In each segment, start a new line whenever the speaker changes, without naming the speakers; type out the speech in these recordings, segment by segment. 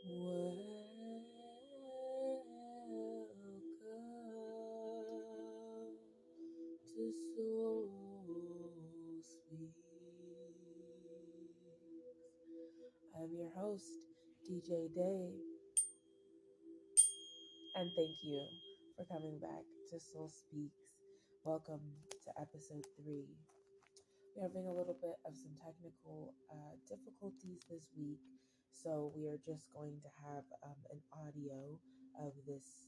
Welcome to Soul Speaks. I'm your host, DJ Day, and thank you for coming back to Soul Speaks. Welcome to episode 3. We're having a little bit of some technical difficulties this week, so we are just going to have an audio of this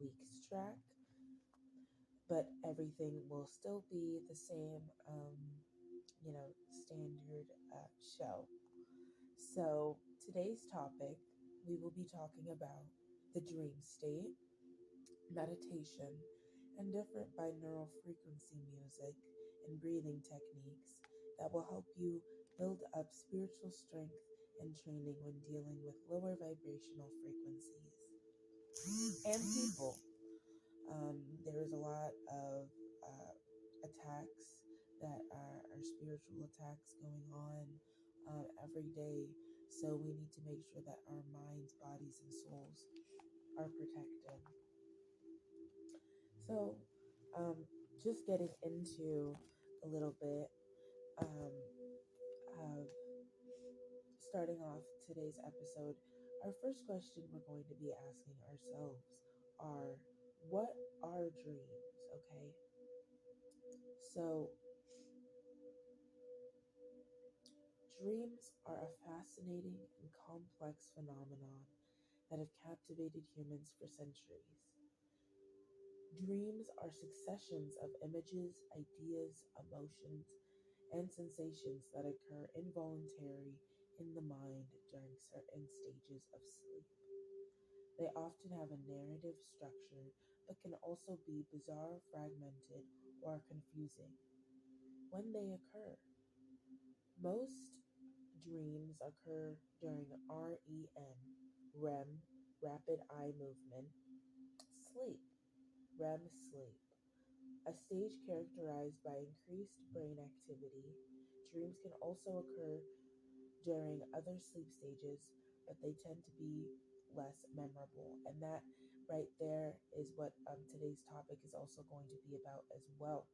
week's track, but everything will still be the same, standard show. So today's topic, we will be talking about the dream state, meditation, and different binaural frequency music and breathing techniques that will help you build up spiritual strength and training when dealing with lower vibrational frequencies and people. There is a lot of attacks that are spiritual attacks going on every day. So we need to make sure that our minds, bodies, and souls are protected. So, um, just getting into a little bit um, of starting off today's episode, our first question we're going to be asking ourselves are, what are dreams? Okay, so dreams are a fascinating and complex phenomenon that have captivated humans for centuries. Dreams are successions of images, ideas, emotions, and sensations that occur involuntarily in the mind during certain stages of sleep. They often have a narrative structure but can also be bizarre, fragmented, or confusing. When they occur, most dreams occur during REM, rapid eye movement, sleep, REM sleep, a stage characterized by increased brain activity. Dreams can also occur during other sleep stages, but they tend to be less memorable. And that right there is what today's topic is also going to be about as well.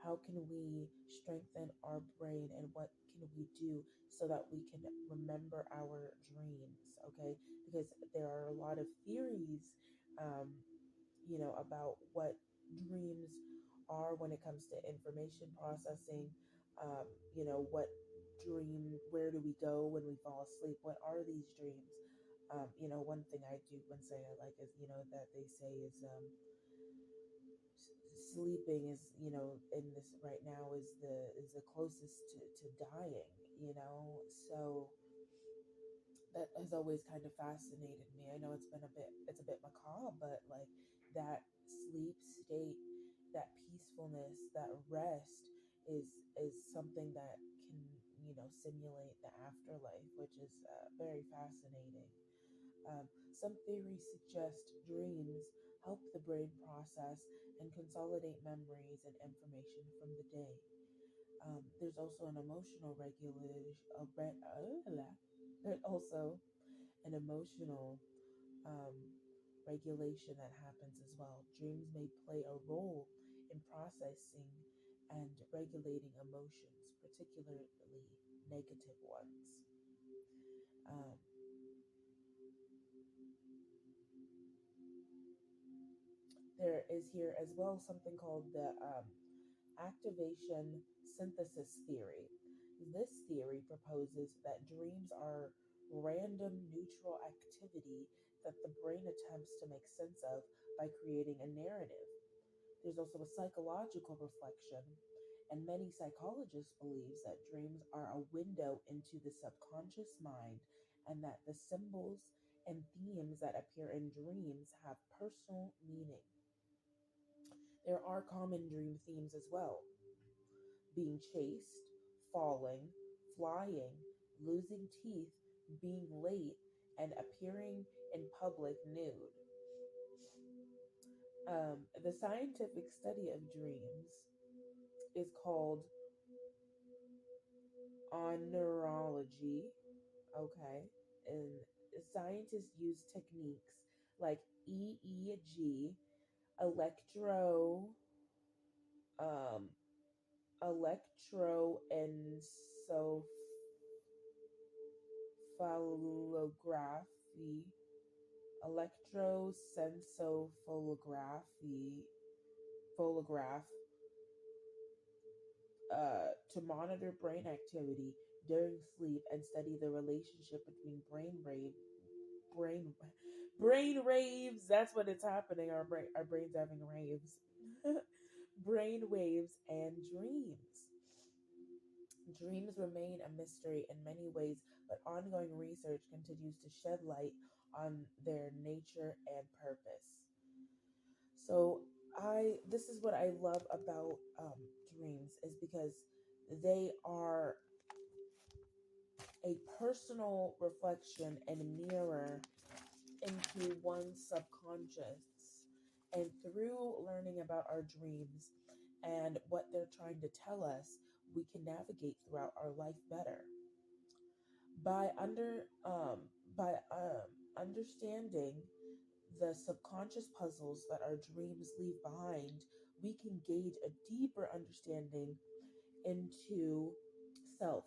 How can we strengthen our brain and what can we do so that we can remember our dreams? Okay, because there are a lot of theories, um, about what dreams are when it comes to information processing. What dream, where do we go when we fall asleep? What are these dreams? One thing I do when say I like is, that they say is sleeping is, in this right now is the closest to dying, so that has always kind of fascinated me. I know it's a bit macabre, but like that sleep state, that peacefulness, that rest is something that can, simulate the afterlife, which is very fascinating. Some theories suggest dreams help the brain process and consolidate memories and information from the day. There's also an emotional regulation. There's also an emotional um, regulation that happens as well. Dreams may play a role in processing and regulating emotions, particularly negative ones. Um, there is here as well something called the activation synthesis theory. This theory proposes that dreams are random neutral activity that the brain attempts to make sense of by creating a narrative. There's also a psychological reflection, and many psychologists believe that dreams are a window into the subconscious mind and that the symbols and themes that appear in dreams have personal meaning. There are common dream themes as well: being chased, falling, flying, losing teeth, being late, and appearing in public nude. The scientific study of dreams is called on neurology, okay, and scientists use techniques like EEG, electro um, electroencephalography, electrosensophotography, photograph, to monitor brain activity during sleep and study the relationship between brain brain raves. That's what it's happening. Our brains having raves. Brain waves and dreams. Dreams remain a mystery in many ways, but ongoing research continues to shed light on their nature and purpose. So I this is what I love about dreams is because they are a personal reflection and mirror into one's subconscious. And through learning about our dreams and what they're trying to tell us, we can navigate throughout our life better. By understanding the subconscious puzzles that our dreams leave behind, we can gauge a deeper understanding into self.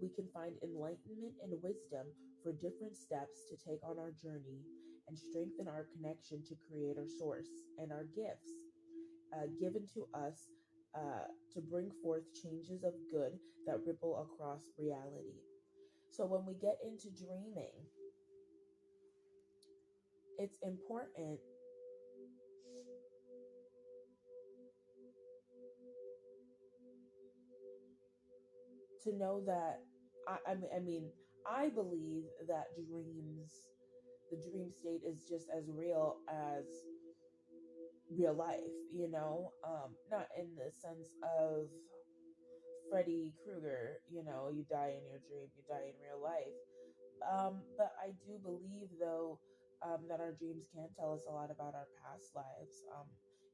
We can find enlightenment and wisdom for different steps to take on our journey and strengthen our connection to Creator Source and our gifts given to us to bring forth changes of good that ripple across reality. So, when we get into dreaming, it's important to know that I mean, I believe that the dream state is just as real as real life, not in the sense of Freddy Krueger, you die in your dream, you die in real life. But I do believe, though, that our dreams can tell us a lot about our past lives.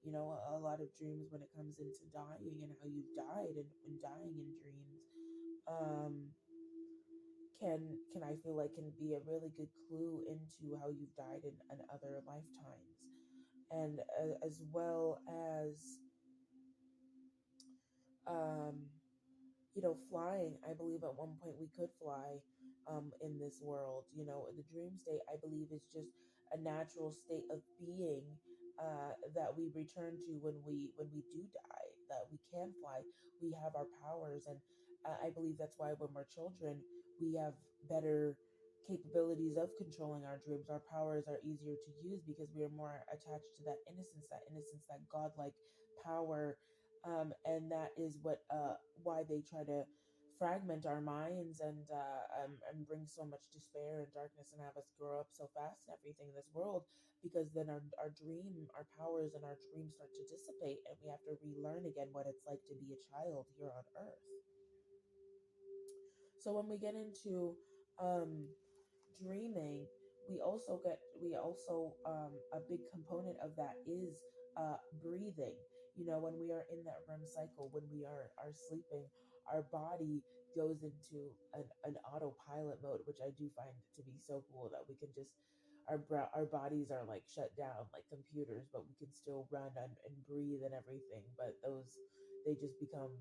A lot of dreams when it comes into dying and how you've died and dying in dreams. Um, can I feel like can be a really good clue into how you've died in other lifetimes, and as well as um, flying. I believe at one point we could fly in this world. The dream state, I believe, is just a natural state of being that we return to when we do die. That we can fly. We have our powers, and I believe that's why when we're children, we have better capabilities of controlling our dreams. Our powers are easier to use because we are more attached to that innocence, that godlike power, and that is why they try to fragment our minds and bring so much despair and darkness and have us grow up so fast and everything in this world, because then our powers and our dreams start to dissipate, and we have to relearn again what it's like to be a child here on earth. So when we get into um, dreaming, we also a big component of that is breathing. When we are in that REM cycle, when we are sleeping, our body goes into an autopilot mode, which I do find to be so cool that we can just our bodies are like shut down like computers, but we can still run and breathe and everything. But those they just become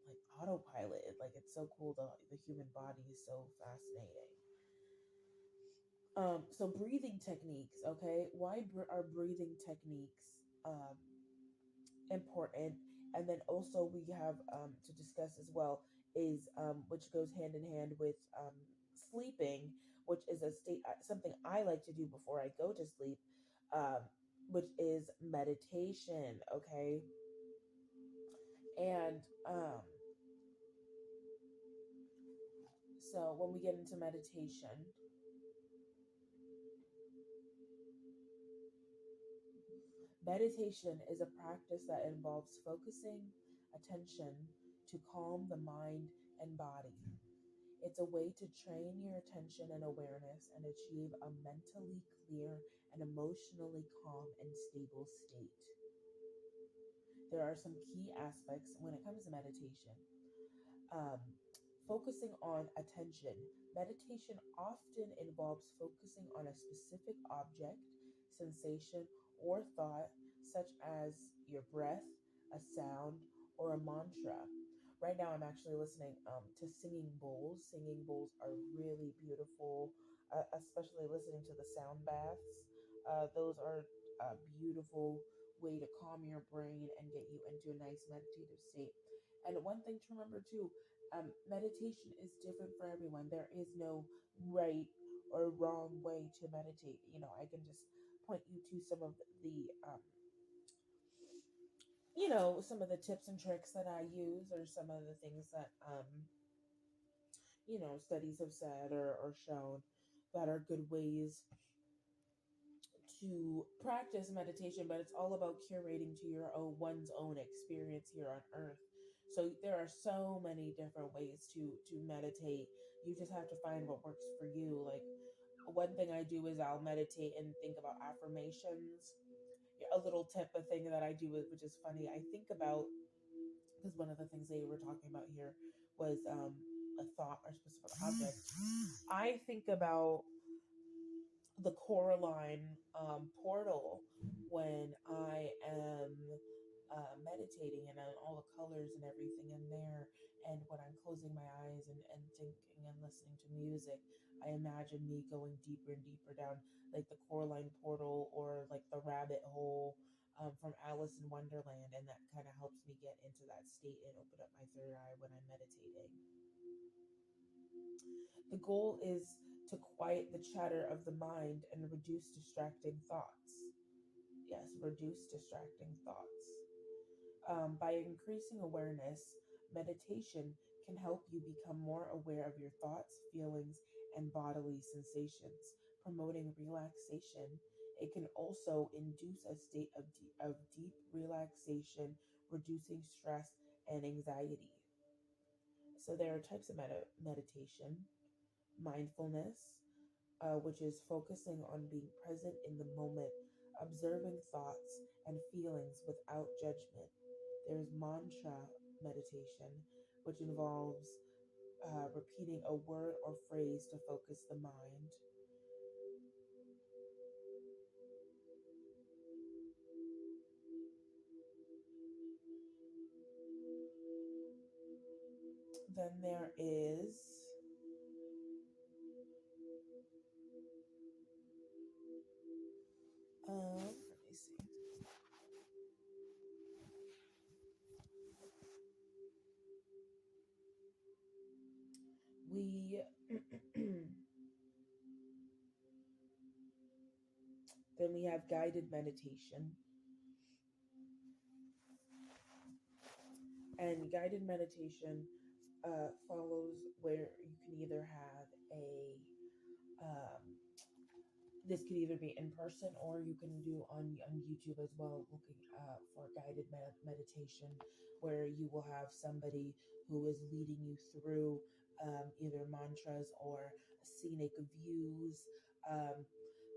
like autopilot. Like it's so cool. The human body is so fascinating. So breathing techniques, okay? Why are breathing techniques um, important? And then also we have to discuss as well is which goes hand in hand with sleeping, which is a state something I like to do before I go to sleep, um, which is meditation, okay? And so when we get into meditation, meditation is a practice that involves focusing attention to calm the mind and body. It's a way to train your attention and awareness and achieve a mentally clear and emotionally calm and stable state. There are some key aspects when it comes to meditation. Um, Focusing on attention. Meditation often involves focusing on a specific object, sensation, or thought, such as your breath, a sound, or a mantra. Right now, I'm actually listening to singing bowls. Singing bowls are really beautiful, especially listening to the sound baths. Those are a beautiful way to calm your brain and get you into a nice meditative state. And one thing to remember too, meditation is different for everyone. There is no right or wrong way to meditate. I can just point you to some of some of the tips and tricks that I use, or some of the things that studies have said or shown that are good ways to practice meditation. But it's all about curating to your own one's own experience here on earth. So there are so many different ways to meditate. You just have to find what works for you. Like, one thing I do is I'll meditate and think about affirmations. A little tip, a thing that I do, which is funny, I think about, because one of the things they were talking about here was a thought or specific object. I think about the Coraline portal when I am meditating, and all the colors and everything in there. And when I'm closing my eyes and thinking and listening to music, I imagine me going deeper and deeper down, like the Coraline portal, or like the rabbit hole from Alice in Wonderland. And that kind of helps me get into that state and open up my third eye when I'm meditating. The goal is to quiet the chatter of the mind and reduce distracting thoughts. Yes, reduce distracting thoughts. By increasing awareness, meditation can help you become more aware of your thoughts, feelings, and bodily sensations, promoting relaxation. It can also induce a state of deep relaxation, reducing stress and anxiety. So, there are types of meditation: mindfulness, which is focusing on being present in the moment, observing thoughts and feelings without judgment. There's mantra meditation, which involves repeating a word or phrase to focus the mind. Then there is let me see. We then we have guided meditation, and guided meditation follows where you can either have a um, this could either be in person, or you can do on YouTube as well, looking for guided meditation, where you will have somebody who is leading you through either mantras or scenic views. Um,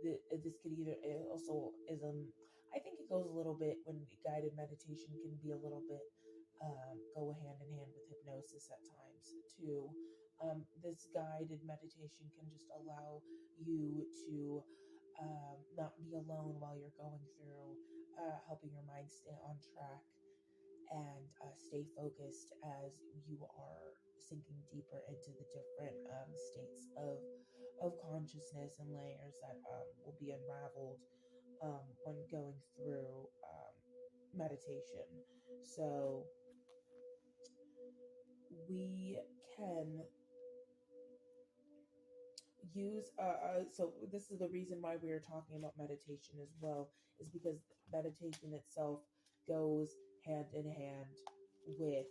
this could either, it also is I think it goes a little bit, when guided meditation can be a little bit go hand in hand with hypnosis at times too. This guided meditation can just allow you to not be alone while you're going through, helping your mind stay on track and stay focused as you are sinking deeper into the different states of consciousness and layers that will be unraveled when going through meditation. So we can use so this is the reason why we are talking about meditation as well, is because meditation itself goes hand in hand with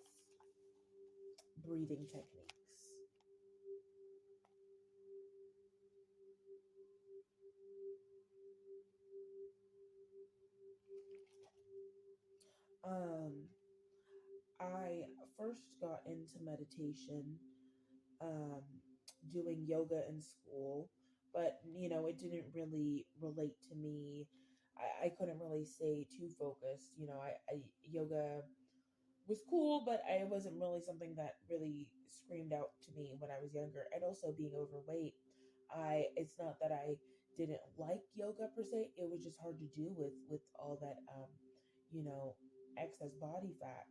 breathing techniques. um I first got into meditation um doing yoga in school, but it didn't really relate to me. I couldn't really stay too focused. Yoga was cool, but I wasn't really something that really screamed out to me when I was younger. And also being overweight, it's not that I didn't like yoga per se. It was just hard to do with all that you know, excess body fat.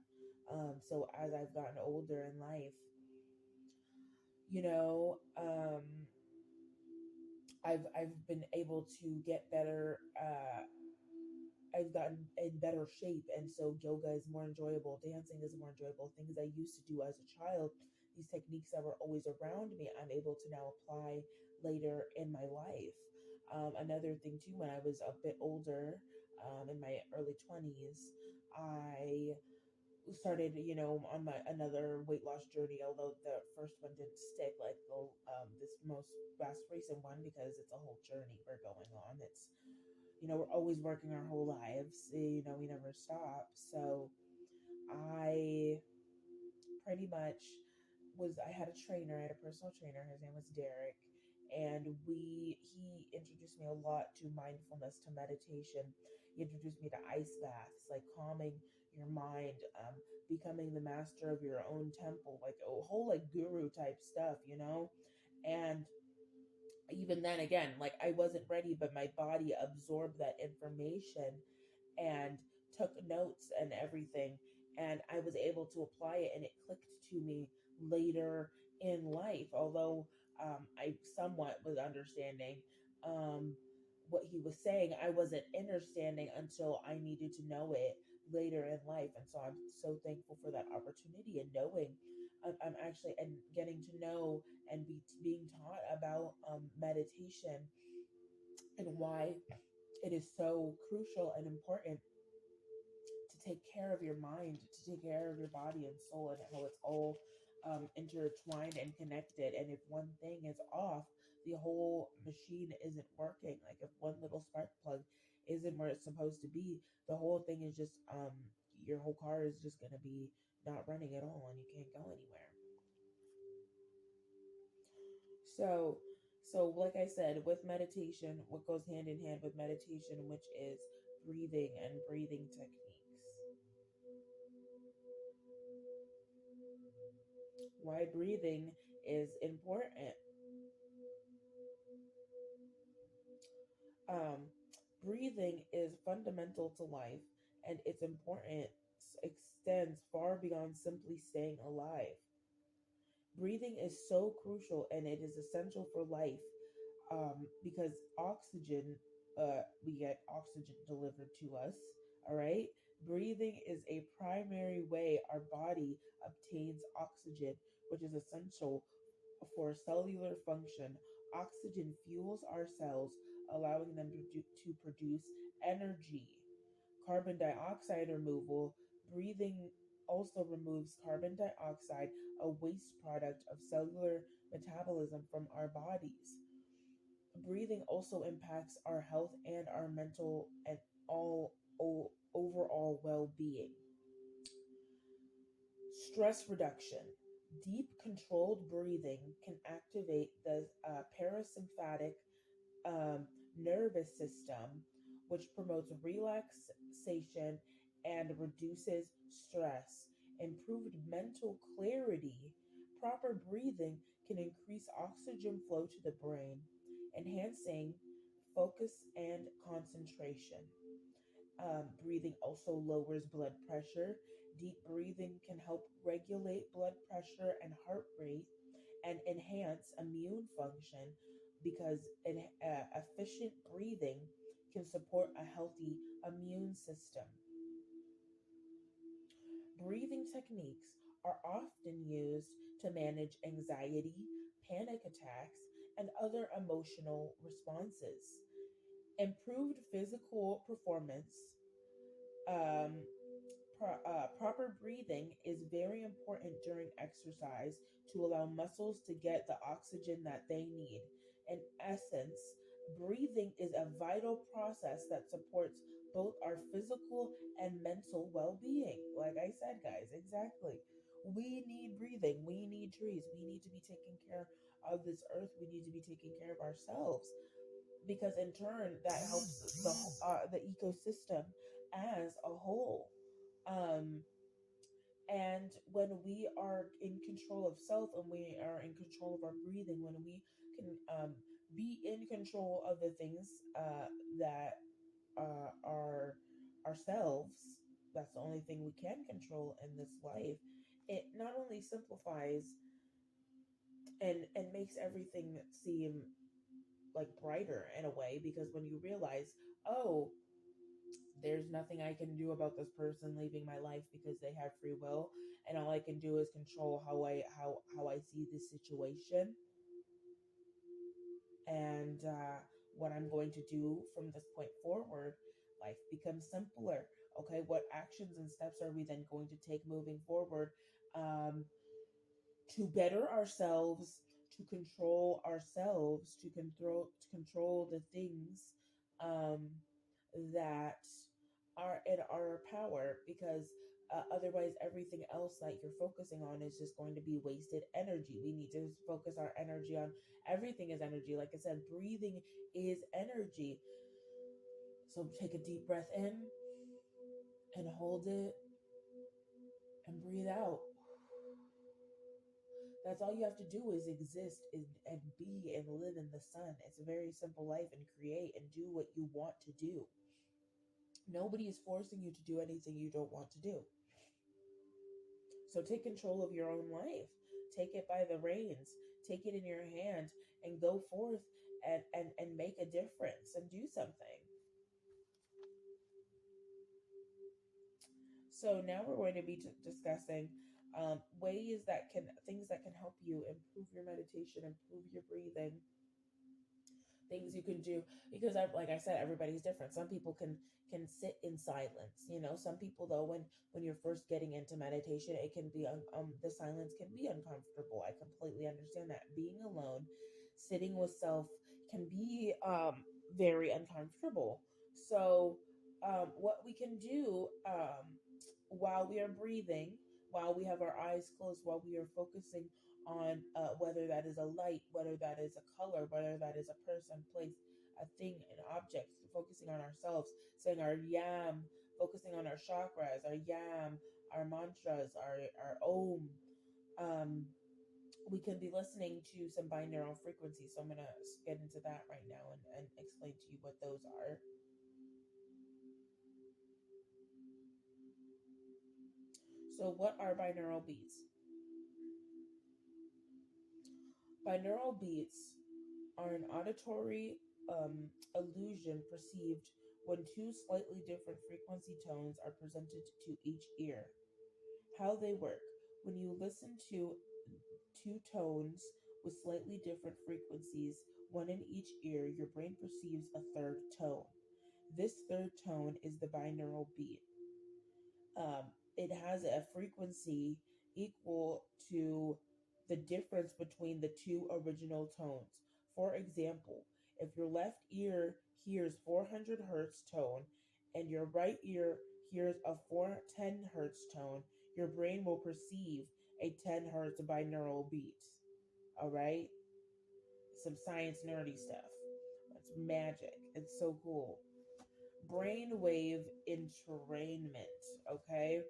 So as I've gotten older in life, you know, I've been able to get better. I've gotten in better shape, and so yoga is more enjoyable. Dancing is more enjoyable. Things I used to do as a child, these techniques that were always around me, I'm able to now apply later in my life. Another thing too, when I was a bit older, in my early 20s, I started, on my another weight loss journey. Although the first one didn't stick like the this most last recent one, because it's a whole journey we're going on. It's, we're always working our whole lives. We never stop. So I pretty much I had a trainer, I had a personal trainer. His name was Derek. And he introduced me a lot to mindfulness, to meditation. He introduced me to ice baths, like calming your mind, becoming the master of your own temple, like a whole like guru type stuff. And even then, again, like I wasn't ready, but my body absorbed that information and took notes and everything, and I was able to apply it, and it clicked to me later in life. Although I somewhat was understanding um, what he was saying, I wasn't understanding until I needed to know it later in life. And so I'm so thankful for that opportunity, and knowing I'm actually and getting to know and being taught about meditation, and why it is so crucial and important to take care of your mind, to take care of your body and soul, and how it's all intertwined and connected. And if one thing is off, the whole machine isn't working. Like if one little spark plug isn't where it's supposed to be, the whole thing is just your whole car is just gonna be not running at all, and you can't go anywhere. So, like I said, with meditation, what goes hand in hand with meditation, which is breathing and breathing techniques. Why breathing is important. Um, Breathing is fundamental to life, and its importance extends far beyond simply staying alive. Breathing is so crucial, and it is essential for life, because oxygen, we get oxygen delivered to us. All right. Breathing is a primary way our body obtains oxygen, which is essential for cellular function. Oxygen fuels our cells, allowing them to produce energy. Carbon dioxide removal. Breathing also removes carbon dioxide, a waste product of cellular metabolism from our bodies. Breathing also impacts our health and our mental and overall well-being. Stress reduction. Deep controlled breathing can activate the parasympathetic um, nervous system, which promotes relaxation and reduces stress. Improved mental clarity. Proper breathing can increase oxygen flow to the brain, enhancing focus and concentration. Breathing also lowers blood pressure. Deep breathing can help regulate blood pressure and heart rate, and enhance immune function, because efficient breathing can support a healthy immune system. Breathing techniques are often used to manage anxiety, panic attacks, and other emotional responses. Improved physical performance. Um, Proper breathing is very important during exercise to allow muscles to get the oxygen that they need. In essence, breathing is a vital process that supports both our physical and mental well being. Like I said, guys, exactly. We need breathing. We need trees. We need to be taking care of this earth. We need to be taking care of ourselves, because in turn that helps the ecosystem as a whole. Um, And when we are in control of self and we are in control of our breathing, when we can be in control of the things that are ourselves, that's the only thing we can control in this life. It not only simplifies and makes everything seem like brighter in a way, because when you realize, oh, there's nothing I can do about this person leaving my life because they have free will, and all I can do is control how I see this situation, and what I'm going to do from this point forward. Life becomes simpler. Okay, what actions and steps are we then going to take moving forward, um, to better ourselves, to control ourselves, to control the things um, that are in our power, because otherwise everything else that you're focusing on is just going to be wasted energy. We need to focus our energy on everything is energy. Like I said, breathing is energy. So take a deep breath in and hold it and breathe out. That's all you have to do is exist and be and live in the sun. It's a very simple life, and create and do what you want to do. Nobody is forcing you to do anything you don't want to do. So take control of your own life. Take it by the reins. Take it in your hand and go forth and make a difference and do something. So now we're going to be discussing ways that can things that can help you improve your meditation, improve your breathing, things you can do, because like I said, everybody's different. Some people can sit in silence, some people though, when you're first getting into meditation, it can be the silence can be uncomfortable. I completely understand that. Being alone, sitting with self, can be very uncomfortable. So what we can do, while we are breathing, while we have our eyes closed, while we are focusing on whether that is a light, whether that is a color, whether that is a person, place, a thing, an object, focusing on ourselves, saying our yam, focusing on our chakras, our yam, our mantras, our om. Um, we can be listening to some binaural frequencies. So I'm going to get into that right now and explain to you what those are. So, what are binaural beats? Binaural beats are an auditory illusion perceived when two slightly different frequency tones are presented to each ear. How they work: when you listen to two tones with slightly different frequencies, one in each ear, your brain perceives a third tone. This third tone is the binaural beat. um, it has a frequency equal to the difference between the two original tones. For example, if your left ear hears 400 hertz tone and your right ear hears a 410 hertz tone, your brain will perceive a 10 hertz binaural beat. All right? Some science nerdy stuff. That's magic. It's so cool. Brainwave entrainment, okay?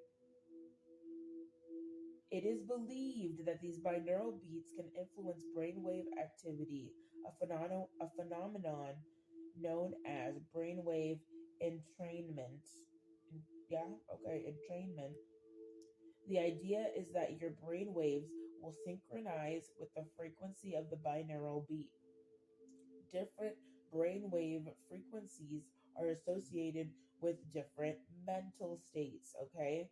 It is believed that these binaural beats can influence brainwave activity, a phenomenon known as brainwave entrainment. Yeah, okay, entrainment. The idea is that your brain waves will synchronize with the frequency of the binaural beat. Different brainwave frequencies are associated with different mental states, okay?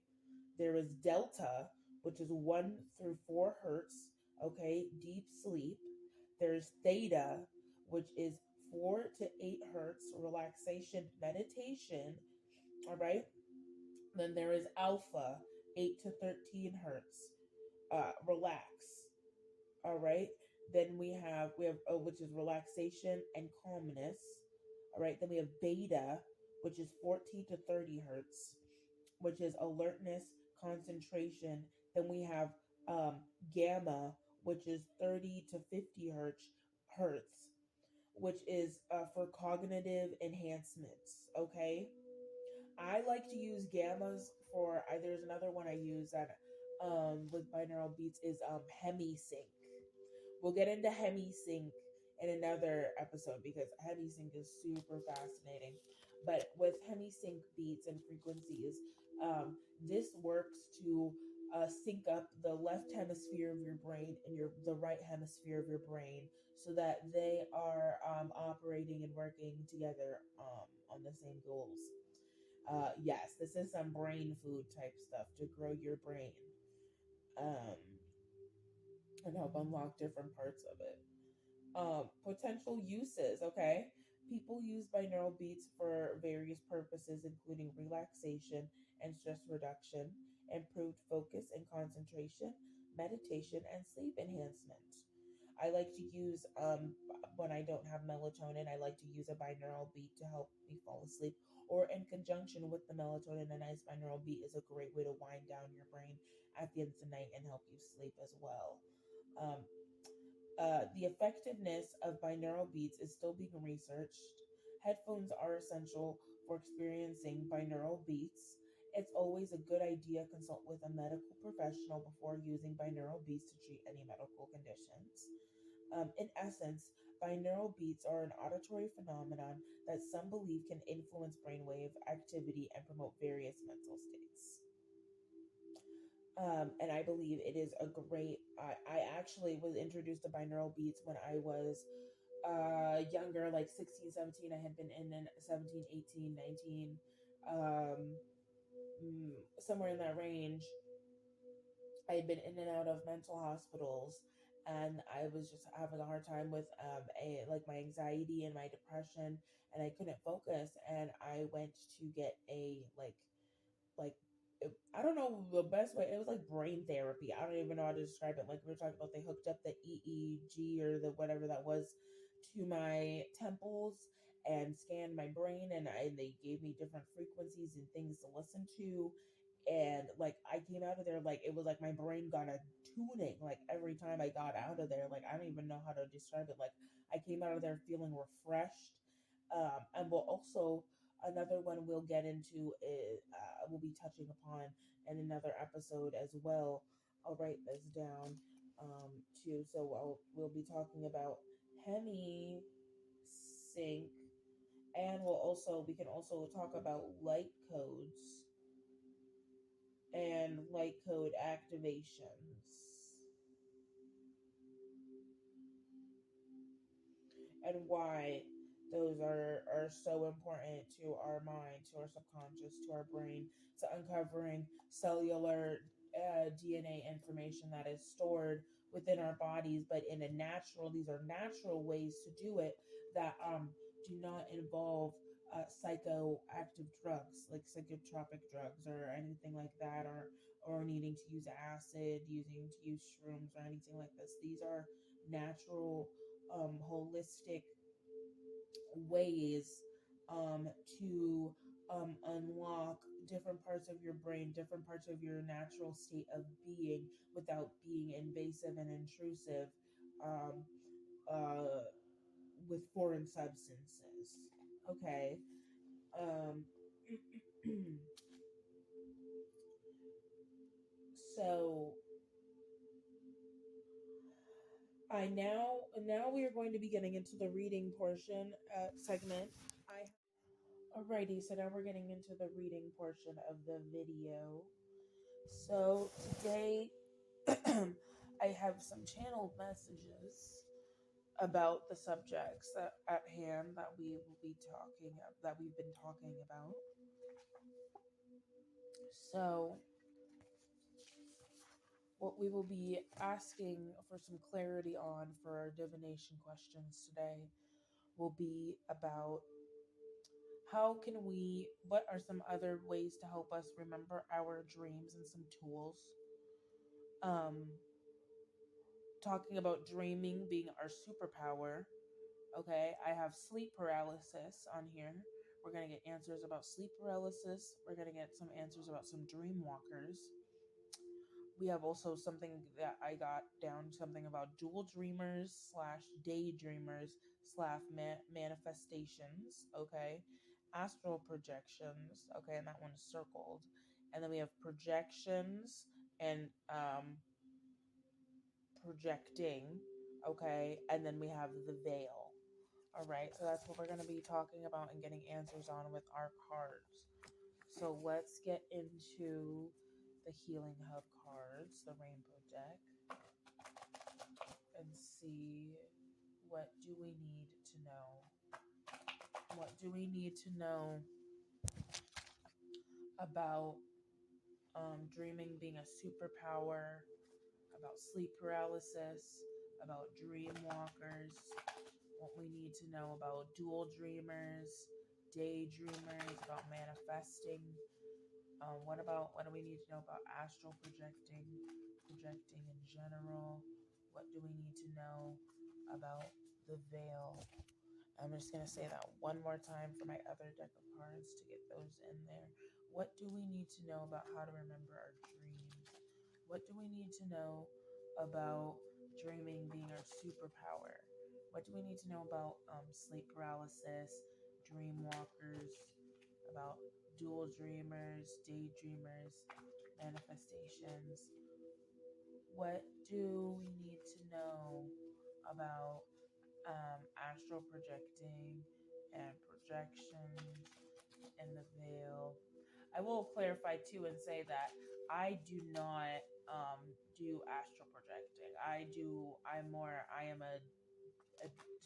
There is delta, which is 1 through 4 hertz, okay, deep sleep. There's theta, which is 4 to 8 hertz, relaxation meditation, all right? Then there is alpha, 8 to 13 hertz, relax, all right? Then we have which is relaxation and calmness, all right? Then we have beta, which is 14 to 30 hertz, which is alertness, concentration. Then we have um, gamma, which is 30 to 50 hertz, which is for cognitive enhancements. Okay, I like to use gammas for. There's another one I use that with binaural beats is hemisync. We'll get into hemisync in another episode because hemisync is super fascinating. But with hemisync beats and frequencies, this works to sync up the left hemisphere of your brain and the right hemisphere of your brain so that they are operating and working together on the same goals. Yes, this is some brain food type stuff to grow your brain um, and help unlock different parts of it. Potential uses, okay? People use binaural beats for various purposes, including relaxation and stress reduction, improved focus and concentration, meditation, and sleep enhancement. I like to use, when I don't have melatonin, I like to use a binaural beat to help me fall asleep. Or in conjunction with the melatonin, a nice binaural beat is a great way to wind down your brain at the end of the night and help you sleep as well. Um, the effectiveness of binaural beats is still being researched. Headphones are essential for experiencing binaural beats. It's always a good idea to consult with a medical professional before using binaural beats to treat any medical conditions. In essence, binaural beats are an auditory phenomenon that some believe can influence brainwave activity and promote various mental states. And I believe it is a great. I actually was introduced to binaural beats when I was younger, like 16, 17. I had been in 17, 18, 19, um, somewhere in that range. I had been in and out of mental hospitals, and I was just having a hard time with my anxiety and my depression, and I couldn't focus. And I went to get a like I don't know the best way. It was like brain therapy. I don't even know how to describe it. Like we were talking about, they hooked up the EEG or the whatever that was to my temples and scanned my brain, and they gave me different frequencies and things to listen to. And like I came out of there, like it was like my brain got a tuning. Like every time I got out of there, like I don't even know how to describe it. Like I came out of there feeling refreshed. And we'll also, another one we'll get into is we'll be touching upon in another episode as well. I'll write this down too. So we'll be talking about hemi sync, and we can also talk about light codes and light code activations and why those are so important to our mind, to our subconscious, to our brain, to uncovering cellular DNA information that is stored within our bodies, but in a natural, these are natural ways to do it that do not involve psychoactive drugs like psychotropic drugs or anything like that, or needing to use acid, using to use shrooms or anything like this. These are natural, holistic ways to unlock different parts of your brain, different parts of your natural state of being without being invasive and intrusive um, uh, with foreign substances. Okay. Um, so now we are going to be getting into the reading portion segment. I Alrighty, so now we're getting into the reading portion of the video. So today I have some channeled messages about the subjects at hand that we've been talking about. So what we will be asking for some clarity on for our divination questions today will be about what are some other ways to help us remember our dreams and some tools. Um, Talking about dreaming being our superpower. Okay, I have sleep paralysis on here. We're going to get answers about sleep paralysis. We're going to get some answers about some dream walkers. We have also something that I got down, something about dual dreamers slash daydreamers slash manifestations. Okay, astral projections. Okay, and that one's circled. And then we have projections and projecting. Okay, and then we have the veil. All right, so that's what we're going to be talking about and getting answers on with our cards. So let's get into the Healing Hub cards, the Rainbow deck, and see what do we need to know. What do we need to know about dreaming being a superpower, about sleep paralysis, about dream walkers, what we need to know about dual dreamers, daydreamers, about manifesting. What do we need to know about astral projecting, projecting in general? What do we need to know about the veil? I'm just going to say that one more time for my other deck of cards to get those in there. What do we need to know about how to remember our dreams? What do we need to know about dreaming being our superpower? What do we need to know about sleep paralysis, dream walkers, about dual dreamers, daydreamers, manifestations? What do we need to know about astral projecting and projections in the veil? I will clarify too and say that I do not do astral projecting.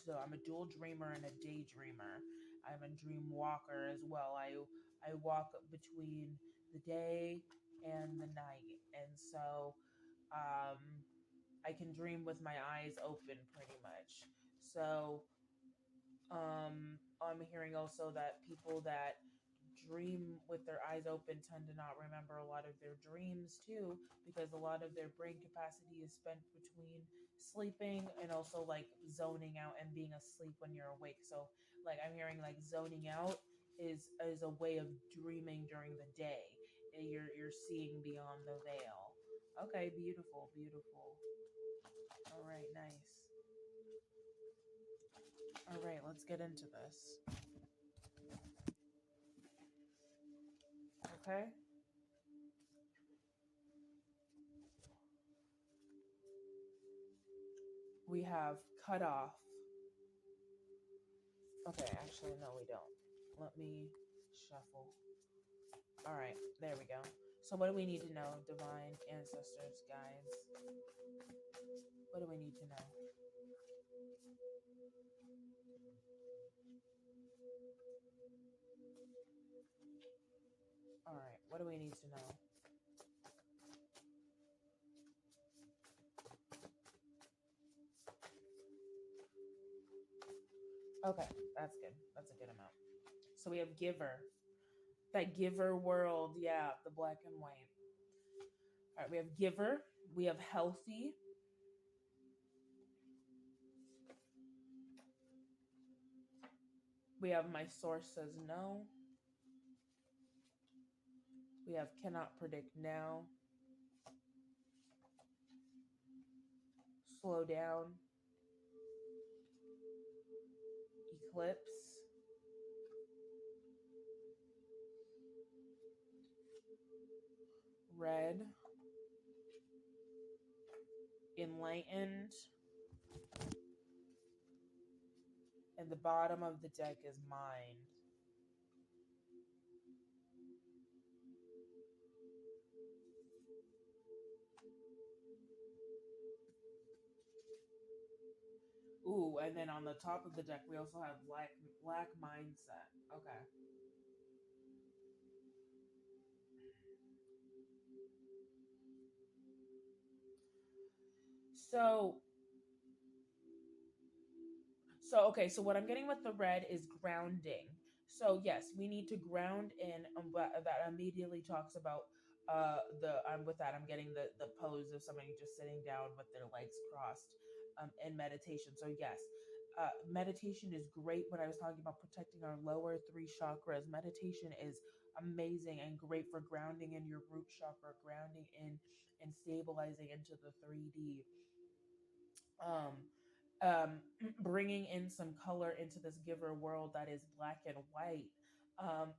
I'm a dual dreamer and a daydreamer. I'm a dream walker as well. I walk between the day and the night, and so um, I can dream with my eyes open pretty much. So I'm hearing also that people that dream with their eyes open tend to not remember a lot of their dreams too, because a lot of their brain capacity is spent between sleeping and also like zoning out and being asleep when you're awake. So like I'm hearing like zoning out is a way of dreaming during the day. You're seeing beyond the veil. Okay, beautiful, beautiful. All right, nice. All right, let's get into this. Okay. We have cut off. Okay, actually, no, we don't. Let me shuffle. All right, there we go. So, what do we need to know, divine ancestors, guides? What do we need to know? All right, what do we need to know? Okay, that's good. That's a good amount. So, we have giver. That giver world, yeah, the black and white. All right, we have giver. We have healthy. We have my source says no. We have cannot predict now. Slow down. Eclipse. Red. Enlightened. And the bottom of the deck is mind. Ooh, and then on the top of the deck we also have black mindset. Okay. So so what I'm getting with the red is grounding. So yes, we need to ground in, but that immediately talks about the with that I'm getting the pose of somebody just sitting down with their legs crossed in meditation. So yes, meditation is great. When I was talking about protecting our lower three chakras, meditation is amazing and great for grounding in your root chakra, grounding in and stabilizing into the 3D. um, Bringing in some color into this giver world that is black and white. Um,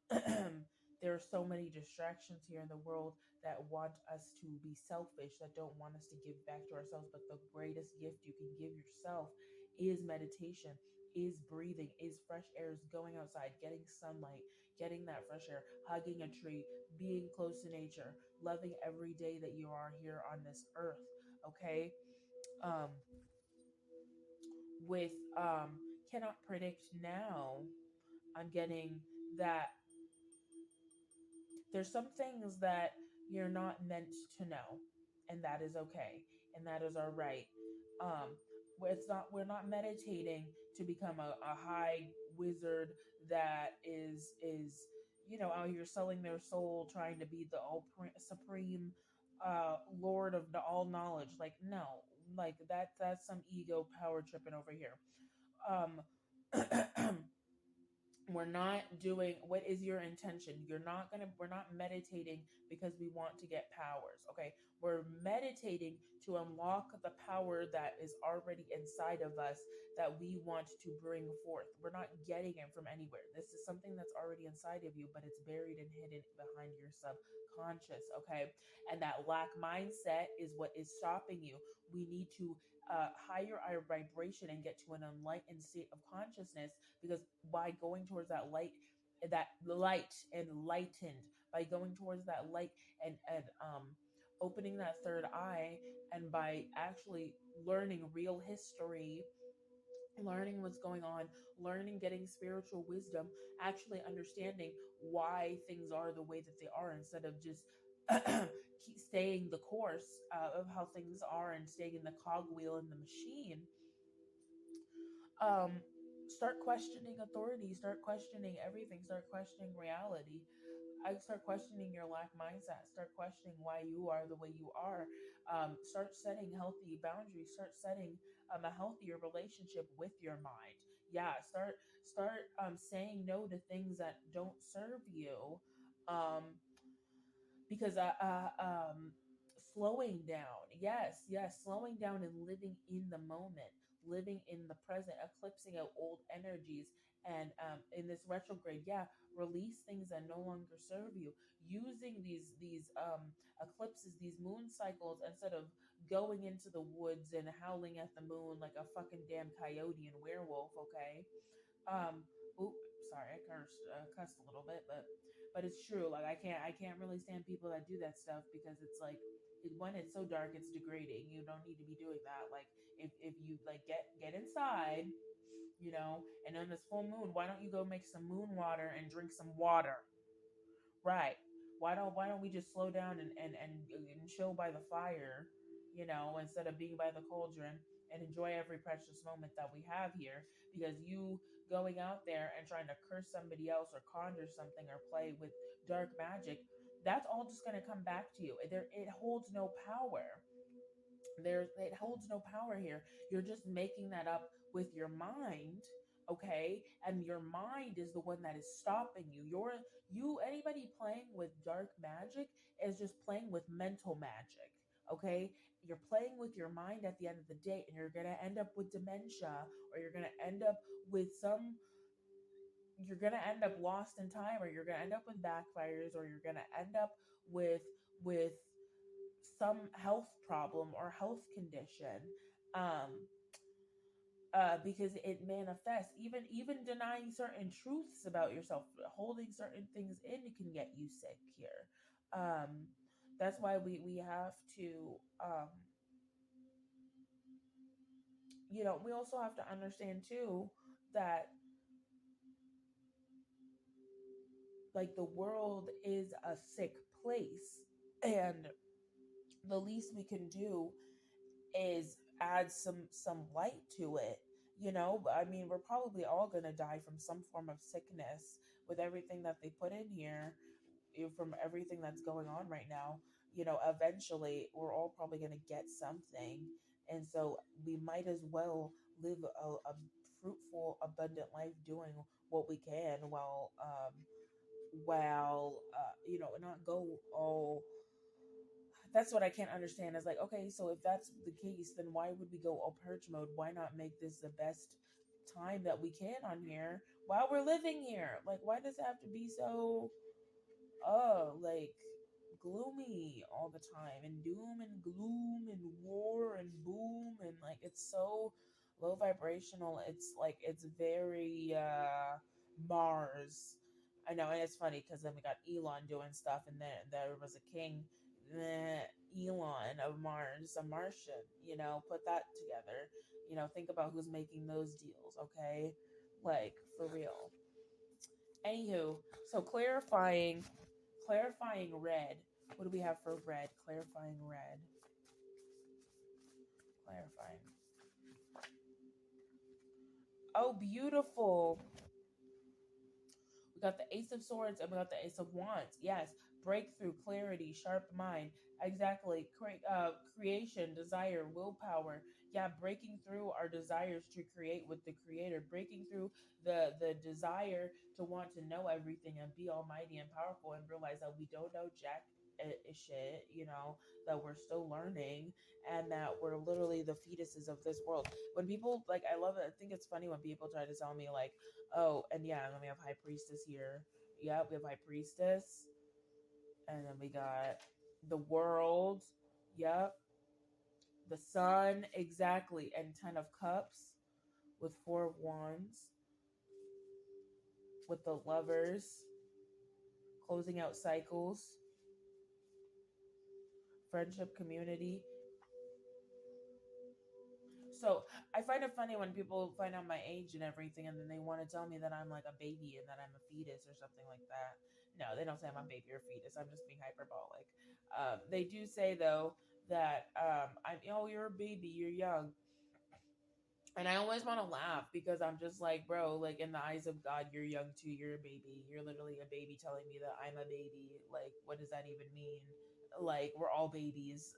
there are so many distractions here in the world that want us to be selfish, that don't want us to give back to ourselves. But the greatest gift you can give yourself is meditation, is breathing, is fresh air, is going outside, getting sunlight, getting that fresh air, hugging a tree, being close to nature, loving every day that you are here on this earth. Okay. Um, with cannot predict now. I'm getting that there's some things that you're not meant to know, and that is okay, and that is all right. um it's not, we're not meditating to become a high wizard that is out here selling their soul, trying to be the all supreme lord of the all knowledge. Like, no, like that's some ego power tripping over here. um we're not doing, what is your intention? We're not meditating because we want to get powers. Okay, we're meditating to unlock the power that is already inside of us, that we want to bring forth. We're not getting it from anywhere. This is something that's already inside of you, but it's buried and hidden behind your subconscious. Okay, and that lack mindset is what is stopping you. We need to higher our vibration and get to an enlightened state of consciousness, because by going towards that light and lightened, by going towards that light and opening that third eye, and by actually learning real history, learning what's going on, learning, getting spiritual wisdom, actually understanding why things are the way that they are, instead of just keep staying the course of how things are and staying in the cogwheel in the machine. um Start questioning authority, start questioning everything, start questioning reality. I start questioning your lack mindset, start questioning why you are the way you are. Start setting healthy boundaries, start setting a healthier relationship with your mind. Yeah, start saying no to things that don't serve you. um because slowing down, yes, slowing down and living in the moment, living in the present, eclipsing out old energies, and in this retrograde, yeah, release things that no longer serve you, using these eclipses, these moon cycles, instead of going into the woods and howling at the moon like a fucking damn coyote and werewolf. Okay. um Oop, sorry, I cussed a little bit, but it's true. Like, I can't really stand people that do that stuff, because it's like, when it's so dark, it's degrading. You don't need to be doing that. Like, if you like, get inside, and on this full moon, why don't you go make some moon water and drink some water? Right. Why don't we just slow down and chill by the fire, instead of being by the cauldron, and enjoy every precious moment that we have here? Because you going out there and trying to curse somebody else, or conjure something, or play with dark magic, that's all just going to come back to you. It holds no power. It holds no power here. You're just making that up with your mind. Okay, and your mind is the one that is stopping you. Anybody playing with dark magic is just playing with mental magic. Okay, you're playing with your mind at the end of the day, and you're gonna end up with dementia, or you're gonna end up with some you're going to end up lost in time, or you're going to end up with backfires, or you're going to end up with some health problem or health condition. um because it manifests. Even denying certain truths about yourself, holding certain things in, can get you sick here. That's why we have to, we also have to understand too, that like, the world is a sick place, and the least we can do is add some light to it. But I mean, we're probably all going to die from some form of sickness with everything that they put in here, from everything that's going on right now. Eventually we're all probably going to get something, and so we might as well live a fruitful, abundant life, doing what we can, while not go all. That's what I can't understand, is like, okay, so if that's the case, then why would we go all purge mode? Why not make this the best time that we can on here while we're living here? Like, why does it have to be so, like, gloomy all the time, and doom and gloom and war and boom, and like it's so low vibrational. It's like it's very Mars. I know, and it's funny because then we got Elon doing stuff, and then there was a king, Elon of Mars, a Martian. Put that together. Think about who's making those deals. Okay, like for real. Anywho, so clarifying red. What do we have for red? Clarifying red. Clarifying. Oh, beautiful. We got the Ace of Swords and we got the Ace of Wands. Yes, breakthrough, clarity, sharp mind. Exactly. Creation, desire, willpower. Yeah, breaking through our desires to create with the Creator, breaking through the desire to want to know everything and be almighty and powerful, and realize that we don't know jack shit. That we're still learning, and that we're literally the fetuses of this world. When people like, I love it. I think it's funny when people try to tell me like, oh, and yeah, and then we have High Priestess here. Yep, we have High Priestess. And then we got the World. Yep. The Sun, exactly. And Ten of Cups with Four of Wands. With the Lovers. Closing out cycles. Friendship, community. So I find it funny when people find out my age and everything, and then they want to tell me that I'm like a baby and that I'm a fetus or something like that. No, they don't say I'm a baby or fetus. I'm just being hyperbolic. They do say though that you're a baby, you're young, and I always want to laugh because I'm just like, bro, like in the eyes of God, you're young too. You're a baby. You're literally a baby telling me that I'm a baby. Like, what does that even mean? Like, we're all babies.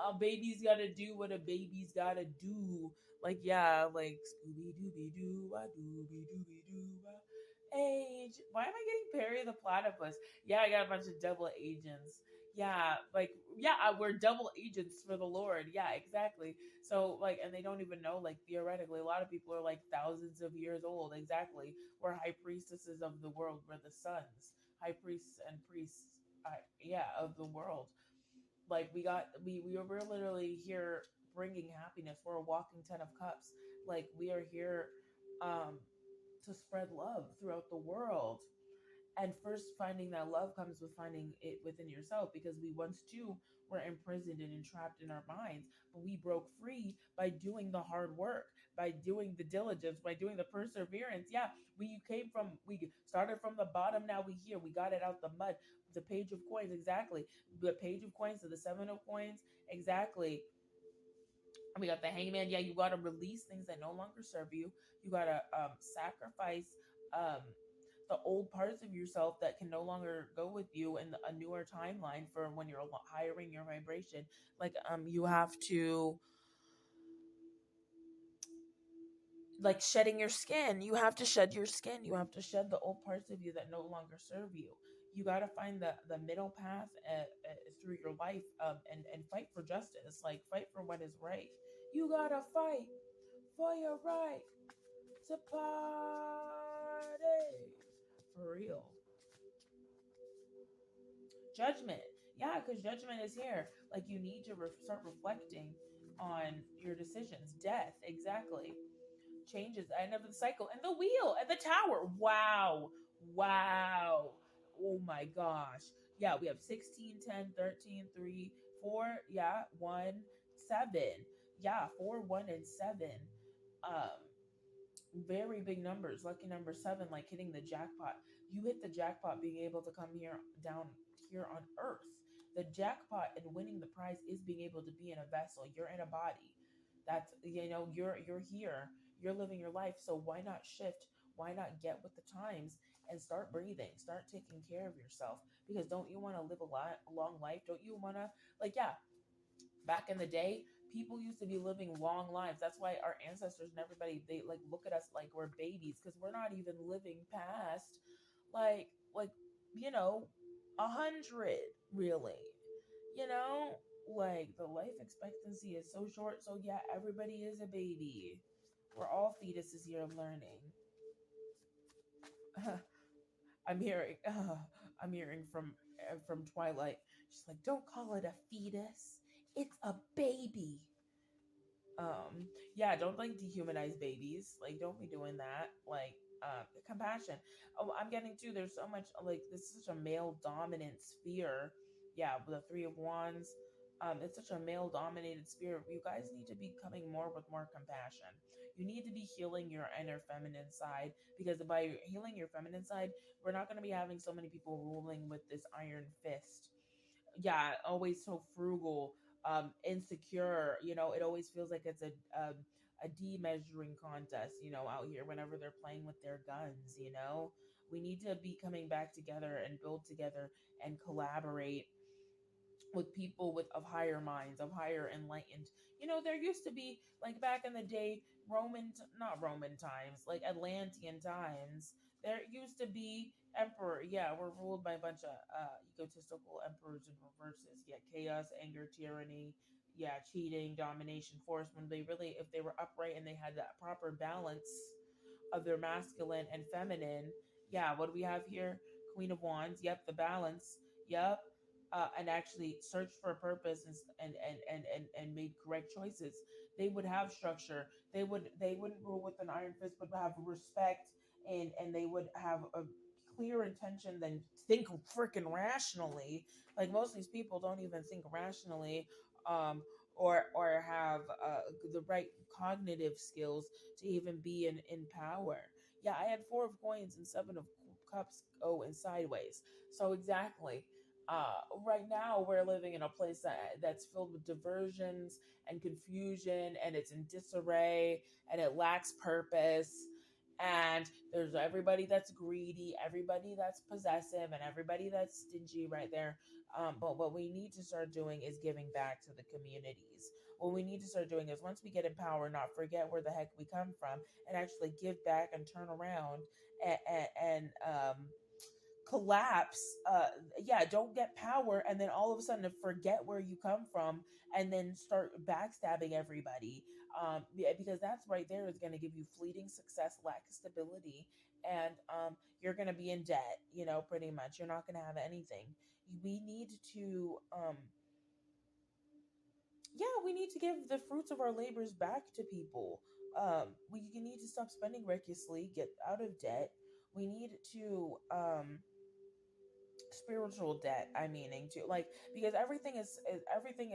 A baby's gotta do what a baby's gotta do. Like, yeah, like Scooby Dooby Doo, Dooby Dooby Doo. Age. Why am I getting Perry the Platypus? Yeah, I got a bunch of double agents. Yeah, like, yeah, we're double agents for the Lord. Yeah, exactly. So, like, and they don't even know, like, theoretically, a lot of people are like thousands of years old. Exactly. We're high priestesses of the world. We're the sons, high priests and priests, yeah, of the world. Like, we're literally here bringing happiness. We're a walking 10 of cups. Like, we are here um, to spread love throughout the world. And first, finding that love comes with finding it within yourself, because we once too were imprisoned and entrapped in our minds, but we broke free by doing the hard work, by doing the diligence, by doing the perseverance. Yeah, we started from the bottom. Now we here. We got it out the mud. The Page of Coins, exactly. The Page of Coins to the Seven of Coins, exactly. We got the Hangman. Yeah, you got to release things that no longer serve you. You got to sacrifice um, the old parts of yourself that can no longer go with you in a newer timeline for when you're hiring your vibration. Like, you have to, like, shedding your skin. You have to shed your skin. You have to shed the old parts of you that no longer serve you. You got to find the middle path through your life, and fight for justice. Like, fight for what is right. You got to fight for your right to party. For real. Judgment. Yeah, because judgment is here. Like, you need to start reflecting on your decisions. Death, exactly. Changes, the end of the cycle, and the wheel, and the tower. Wow. Wow. Oh my gosh. Yeah, we have 16, 10, 13, 3, 4. Yeah, 1, 7. Yeah, 4, 1, and 7. Um, Very big numbers. Lucky number 7, like hitting the jackpot. You hit the jackpot being able to come here down here on earth. The jackpot and winning the prize is being able to be in a vessel. You're in a body. That's, you're here. You're living your life. So why not shift? Why not get with the times and start breathing? Start taking care of yourself. Because don't you want to live a long life? Don't you want to, like, yeah, back in the day, people used to be living long lives. That's why our ancestors and everybody, they like look at us like we're babies, because we're not even living past like 100, really. you know like, the life expectancy is so short. So yeah, everybody is a baby. We're all fetuses here learning. I'm hearing I'm hearing from from Twilight. She's like, don't call it a fetus. It's a baby. Yeah, don't like dehumanize babies. Like, don't be doing that. Like, compassion. Oh, I'm getting too. There's so much like this is such a male dominant sphere. Yeah, the Three of Wands. It's such a male dominated sphere. You guys need to be coming more with more compassion. You need to be healing your inner feminine side because by healing your feminine side, we're not going to be having so many people ruling with this iron fist. Yeah, always so frugal, insecure. It always feels like it's a de-measuring contest. Out here whenever they're playing with their guns. We need to be coming back together and build together and collaborate with people with of higher minds, of higher enlightened. There used to be like back in the day, not Roman times, like Atlantean times. There used to be emperor. Yeah, we're ruled by a bunch of egotistical emperors and reverses. Yeah, chaos, anger, tyranny. Yeah, cheating, domination, force. When they really, if they were upright and they had that proper balance of their masculine and feminine. Yeah, what do we have here? Queen of Wands. Yep, the balance. Yep. And actually searched for a purpose and made correct choices. They would have structure. They wouldn't rule with an iron fist, but have respect, and they would have a clear intention, then think freaking rationally. Like most of these people don't even think rationally, um, or have the right cognitive skills to even be in power. Yeah, I had four of coins and seven of cups go in sideways. So exactly. Right now we're living in a place that's filled with diversions and confusion, and it's in disarray, and it lacks purpose. And there's everybody that's greedy, everybody that's possessive, and everybody that's stingy right there. But what we need to start doing is giving back to the communities. What we need to start doing is once we get in power, not forget where the heck we come from, and actually give back and turn around and collapse. Yeah, don't get power and then all of a sudden forget where you come from and then start backstabbing everybody. Yeah, because that's right there is going to give you fleeting success, lack of stability, and you're going to be in debt. Pretty much you're not going to have anything. We need to yeah, we need to give the fruits of our labors back to people. We need to stop spending recklessly, get out of debt. We need to spiritual debt, I'm meaning to, like, because everything is everything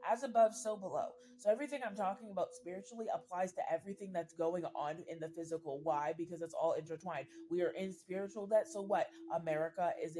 as above so below. So everything I'm talking about spiritually applies to everything that's going on in the physical. Why? Because it's all intertwined. We are in spiritual debt. So what? America is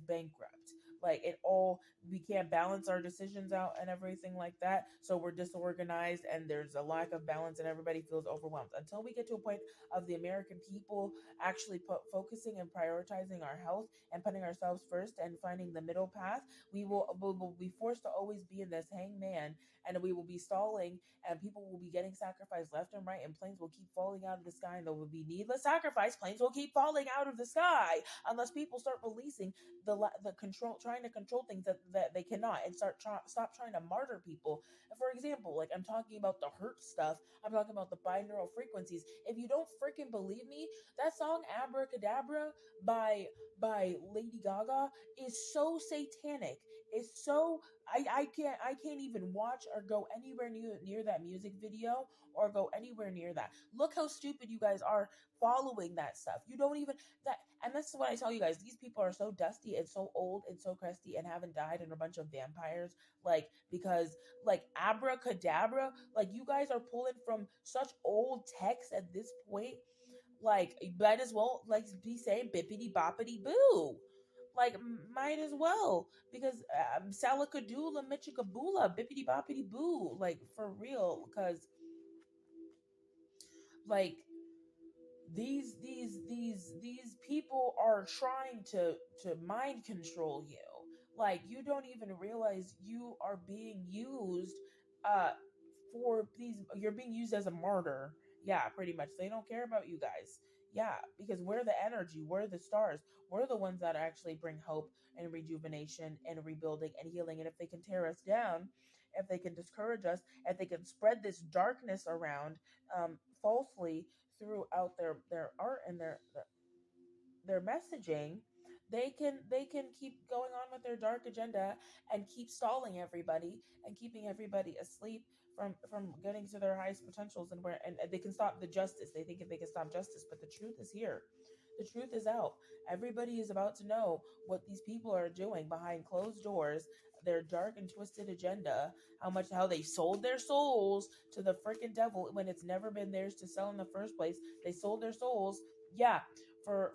bankrupt. Like it all, we can't balance our decisions out and everything like that. So we're disorganized and there's a lack of balance and everybody feels overwhelmed. Until we get to a point of the American people actually focusing and prioritizing our health and putting ourselves first and finding the middle path, we will be forced to always be in this hangman, and we will be stalling, and people will be getting sacrificed left and right, and planes will keep falling out of the sky, and there will be needless sacrifice. Planes will keep falling out of the sky unless people start releasing the control, trying to control things that they cannot, and stop trying to martyr people. For example, like I'm talking about the hurt stuff, I'm talking about the binaural frequencies. If you don't freaking believe me, that song Abracadabra by Lady Gaga is so satanic. It's so I can't even watch or go anywhere near that music video or go anywhere near that. Look how stupid you guys are following that stuff. You don't even that and this is what I tell you guys. These people are so dusty and so old and so crusty and haven't died and a bunch of vampires, like because like abracadabra, like you guys are pulling from such old text at this point, like, you might as well like be saying bippity boppity boo. Like, might as well because salakadoola michikaboola bippity boppity boo. Like for real, because like these people are trying to mind control you. Like you don't even realize you are being used uh for these, you're being used as a martyr. Yeah, pretty much they don't care about you guys. Yeah, because we're the energy, we're the stars, we're the ones that actually bring hope and rejuvenation and rebuilding and healing. And if they can tear us down, if they can discourage us, if they can spread this darkness around falsely throughout their art and their messaging, They can keep going on with their dark agenda and keep stalling everybody and keeping everybody asleep from getting to their highest potentials, and they can stop the justice. They think if they can stop justice, but the truth is here. The truth is out. Everybody is about to know what these people are doing behind closed doors, their dark and twisted agenda, how they sold their souls to the freaking devil when it's never been theirs to sell in the first place. They sold their souls, yeah, for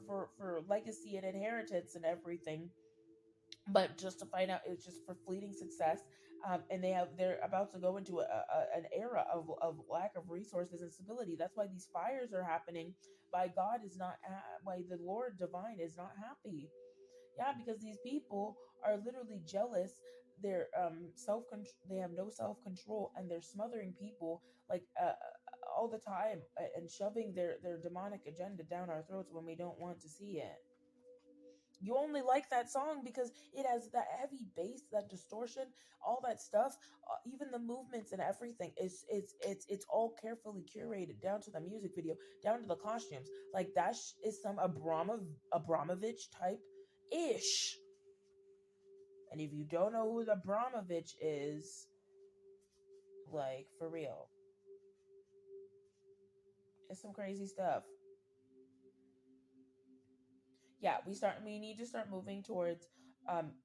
legacy and inheritance and everything, but just to find out it's just for fleeting success. And they're about to go into an era of lack of resources and stability. That's why these fires are happening. Why God is not why the Lord divine is not happy. Yeah, because these people are literally jealous. They're they have no self control, and they're smothering people like all the time, and shoving their demonic agenda down our throats when we don't want to see it. You only like that song because it has that heavy bass, that distortion, all that stuff. Even the movements and everything is all carefully curated down to the music video, down to the costumes. Like that is some Abramovich type ish. And if you don't know who the Abramovich is, like for real, it's some crazy stuff. Yeah, we need to start moving towards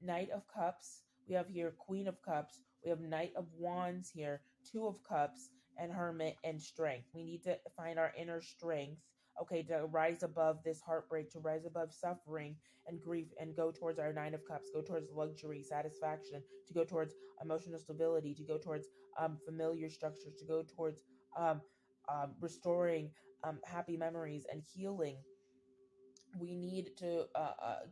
Knight of Cups. We have here Queen of Cups. We have Knight of Wands here, Two of Cups, and Hermit and Strength. We need to find our inner strength, okay, to rise above this heartbreak, to rise above suffering and grief, and go towards our Nine of Cups, go towards luxury, satisfaction, to go towards emotional stability, to go towards familiar structures, to go towards restoring happy memories and healing. We need to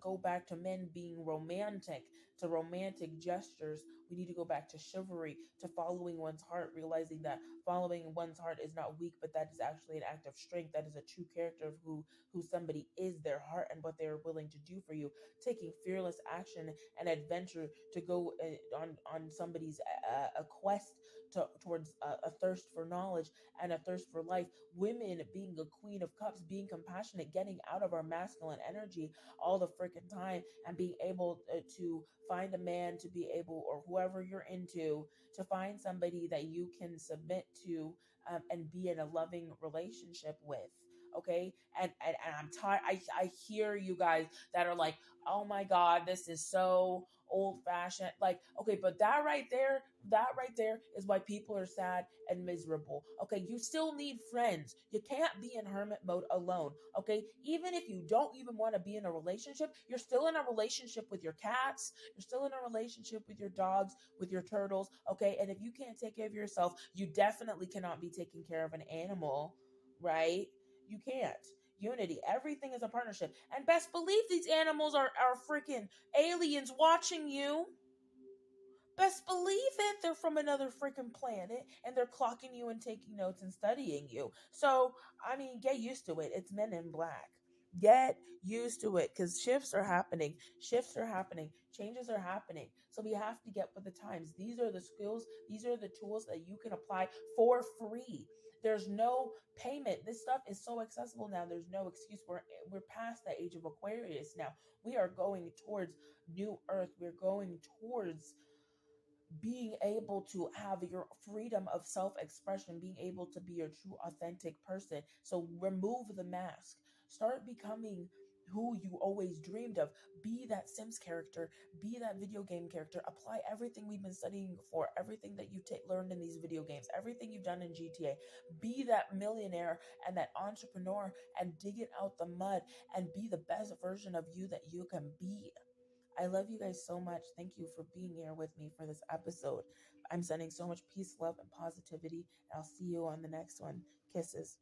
go back to men being romantic, to romantic gestures. We need to go back to chivalry, to following one's heart, realizing that following one's heart is not weak, but that is actually an act of strength. That is a true character of who somebody is, their heart, and what they are willing to do for you. Taking fearless action and adventure to go on somebody's a quest towards a thirst for knowledge and a thirst for life. Women being a queen of cups, being compassionate, getting out of our masculine energy all the freaking time, and being able to find a man to be able, or whoever you're into, to find somebody that you can submit to, and be in a loving relationship with. Okay, and I'm tired. I hear you guys that are like, oh my god, this is so old fashioned. Like, okay, but that right there is why people are sad and miserable. Okay, you still need friends. You can't be in hermit mode alone. Okay, even if you don't even want to be in a relationship, you're still in a relationship with your cats. You're still in a relationship with your dogs, with your turtles. Okay, and if you can't take care of yourself, you definitely cannot be taking care of an animal, right? You can't. Unity. Everything is a partnership. And best believe these animals are freaking aliens watching you. Best believe it. They're from another freaking planet and they're clocking you and taking notes and studying you. So, I mean, get used to it. It's Men in Black. Get used to it because shifts are happening. Shifts are happening. Changes are happening. So, we have to get with the times. These are the skills, these are the tools that you can apply for free. There's no payment. This stuff is so accessible now. There's no excuse. We're past the age of Aquarius now. We are going towards new earth. We're going towards being able to have your freedom of self expression, being able to be your true, authentic person. So remove the mask, start becoming who you always dreamed of. Be that Sims character, be that video game character. Apply everything we've been studying for, everything that you've learned in these video games, everything you've done in GTA. Be that millionaire and that entrepreneur and dig it out the mud and be the best version of you that you can be. I love you guys so much. Thank you for being here with me for this episode. I'm sending so much peace, love, and positivity. And I'll see you on the next one. Kisses.